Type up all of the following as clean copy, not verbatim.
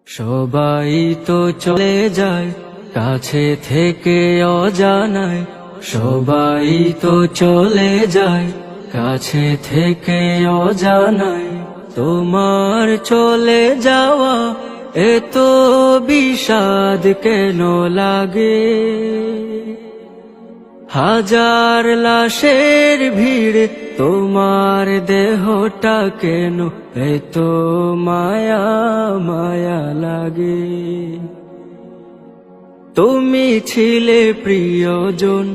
সবাই তো চলে যায় কাছে থেকে অজানায়, সবাই তো চলে যায় কাছে থেকে অজানায়। তোমার চলে যাওয়া এত বিষাদ কেন লাগে? হাজার লাশের ভিড় তোমার দেহটা কেন এত মায়া মায়া লাগে? তুমি ছিলে প্রিয়জন,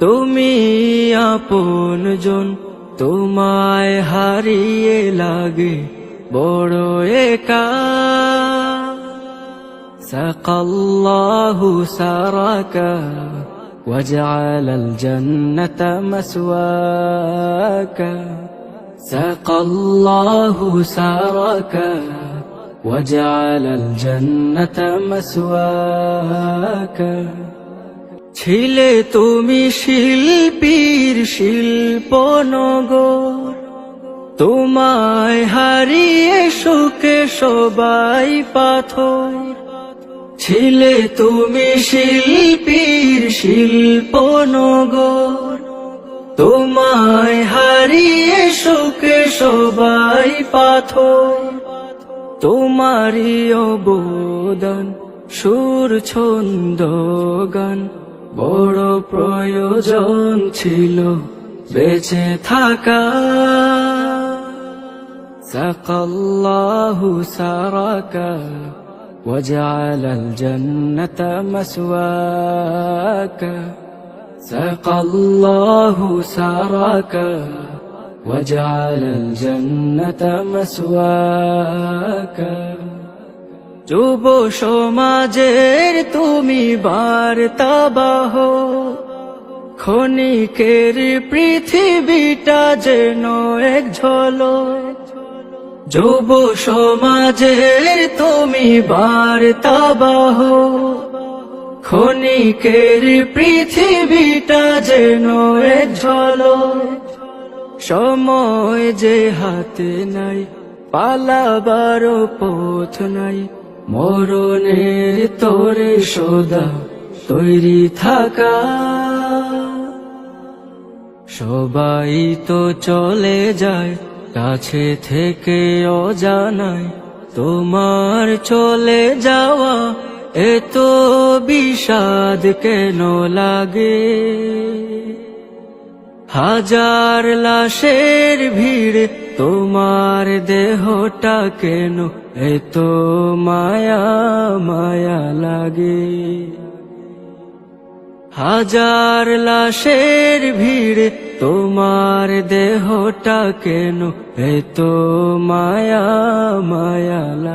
তুমি আপনজন, তোমায় হারিয়ে লাগে বড় একা। সাকাল্লাহু সারাকা وجعل الجنة مسواك، سقى الله سارك وجعل الجنة مسواك। ছিলে তুমি শিল্পীর শিল্পনগর, তোমায় হারিয়ে সুখে সবাই পাথর। ছিলে তুমি শিল্পীর শিল্পনগর, তোমায় হারিয়ে সুখে সবাই পাথর। তোমারই অবদান সুর ছন্দ গান বড় প্রয়োজন ছিল বেঁচে থাকা। সাকাল্লাহু সারাকা وجعل الجنة مسواك، سقى الله سارك وجعل الجنة مسواك। যুব সমাজের তুমি বার্তাবাহ, ক্ষণিকের পৃথিবীটা যেন এক ঝলক। যুব সমাজের তুমি বার্তাবাহ, ক্ষণিকের পৃথিবীটা যেন এক ঝলক। সময় যে হাতে নাই, পালাবার পথ নাই, মরণের তোরে সদা তৈরি থাকা। সবাই তো চলে যায় কাছে থেকে অজানায়, তোমার চলে যাওয়া এত বিষাদ কেন লাগে? হাজার লাশের ভিড় তোমার দেহটা কেন এত মায়া মায়া লাগে? হাজার লাশের ভিড় তোমার দেহটা কেন এত মায়া মায়া লাগে?